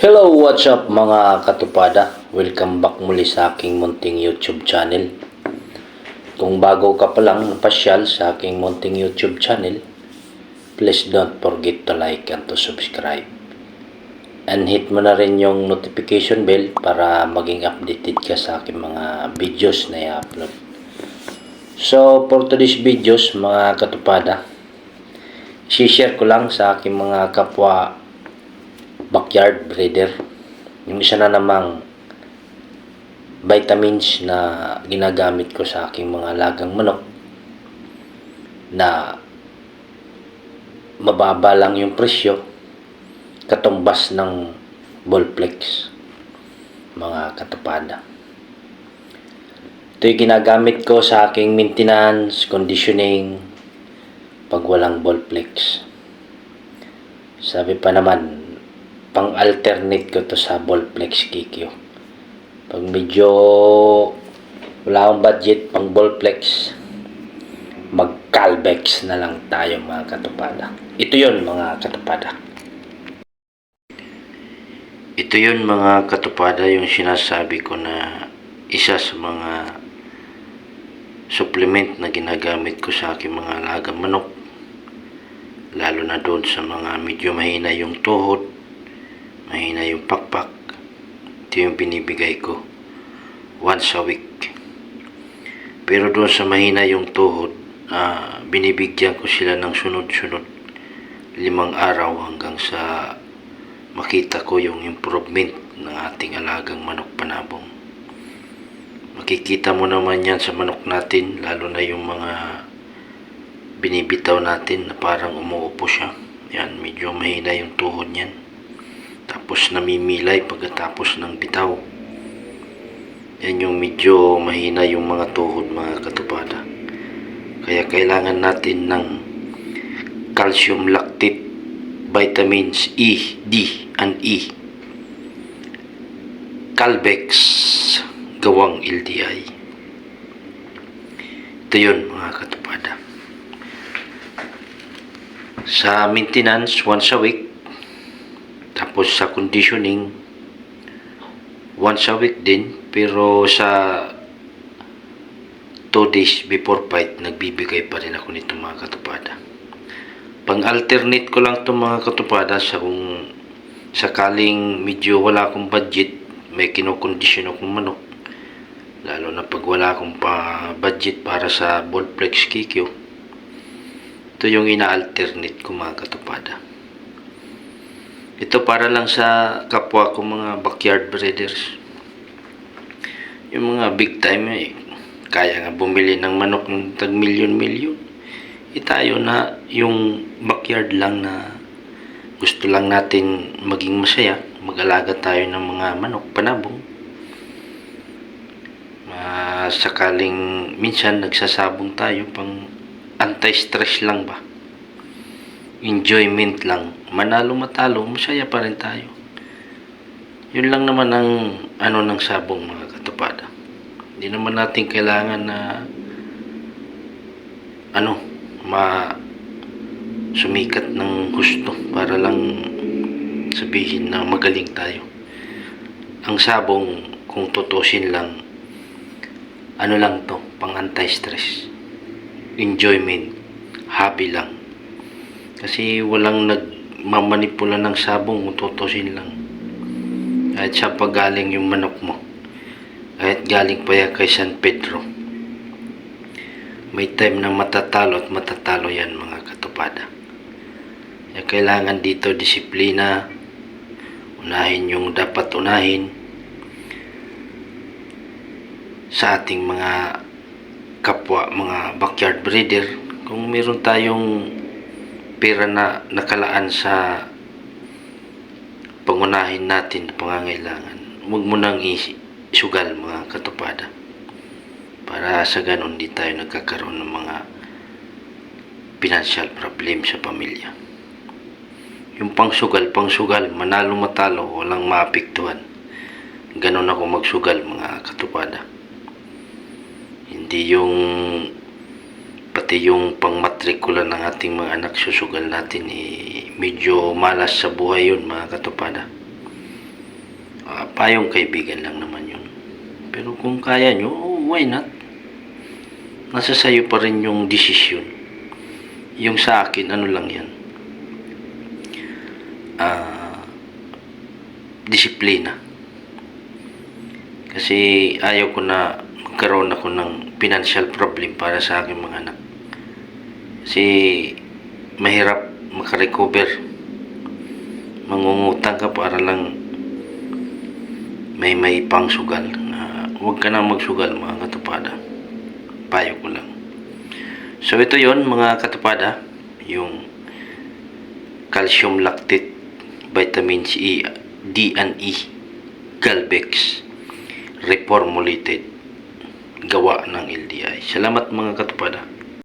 Hello, what's up mga katupada? Welcome back muli sa aking munting YouTube channel. Kung bago ka pa lang napasyal sa aking munting YouTube channel, please don't forget to like and to subscribe. And hit mo na rin yung notification bell para maging updated ka sa aking mga videos na i-upload. So, for today's videos mga katupada, i-share ko lang sa aking mga kapwa backyard breeder yung isa na namang vitamins na ginagamit ko sa aking mga alagang manok na mababa lang yung presyo, katumbas ng Bolflex mga katupada. Ito yung ginagamit ko sa aking maintenance, conditioning pag walang Bolflex. Sabi pa naman, pang-alternate ko to sa Bolflex KQ. Pag medyo wala akong budget pang Bolflex, mag-Calbex na lang tayo mga katupada. Ito yun mga katupada. Ito yun mga katupada, yung sinasabi ko na isa sa mga supplement na ginagamit ko sa aking mga alagang manok. Lalo na doon sa mga medyo mahina yung tuhod, mahina yung pakpak. Ito yung binibigay ko once a week. Pero doon sa mahina yung tuhod, binibigyan ko sila ng sunod-sunod 5 araw hanggang sa makita ko yung improvement ng ating alagang manok panabong. Makikita mo naman yan sa manok natin, lalo na yung mga binibitaw natin na parang umuupo siya. Yan, medyo mahina yung tuhod niyan. Tapos namimilay pagkatapos ng bitaw. Yan yung medyo mahina yung mga tuhod mga katupada. Kaya kailangan natin ng calcium lactate, vitamins E, D, and E. Calbex, gawang LDI. Ito yun mga katupada. Sa maintenance, once a week. Tapos sa conditioning, once a week din. Pero sa 2 days before fight, nagbibigay pa rin ako nito mga katupada. Pang-alternate ko lang itong mga katupada sa kung sakaling medyo wala akong budget, may kinokondisyon akong manok. Lalo na pag wala akong budget para sa Bolflex KQ. Ito yung ina-alternate ko mga katupada. Ito para lang sa kapwa ko mga backyard breeders. Yung mga big time kaya nga bumili ng manok ng tag milyon-milyon. Tayo na yung backyard lang na gusto lang natin maging masaya, mag-alaga tayo ng mga manok panabong. Sakaling minsan nagsasabong tayo pang anti-stress lang ba? Enjoyment lang. Manalo matalo, masaya pa rin tayo. Yun lang naman ang ng sabong mga katupada. Hindi naman natin kailangan na sumikat ng gusto para lang sabihin na magaling tayo. Ang sabong, kung tutusin lang, lang to, pang anti-stress. Enjoyment, hobby lang. Kasi walang nagmamanipula ng sabong kung tutusin lang. Kahit sa pagaling yung manok mo, kahit galing pa yan kay San Pedro, may time na matatalo at matatalo yan mga katupada. Kaya kailangan dito disiplina, unahin yung dapat unahin sa ating mga kapwa, mga backyard breeder. Kung meron tayong pera na nakalaan sa pangunahin natin na pangangailangan, huwag mo nang isugal mga katupada, para sa ganon di tayo nagkakaroon ng mga financial problem sa pamilya. Yung pangsugal, manalo matalo, walang maapektuhan. Ganon ako magsugal mga katupada. Hindi yung pati yung pangmatrikula ng ating mga anak susugal natin medyo malas sa buhay yun mga katupada. payong kaibigan lang naman yun. Pero kung kaya nyo, why not? Nasa sayo pa rin yung desisyon. Yung sa akin, ano lang yan? Disiplina. Kasi ayaw ko na magkaroon ako ng financial problem para sa aking mga anak. Kasi mahirap makarecover. Mangungutang ka para lang may pangsugal. Huwag ka na magsugal, mga katupada. Payo ko lang. So ito yon mga katupada, yung calcium lactate, vitamin C, D and E, Galbex, reformulated, gawa ng LDI. Salamat mga katupada.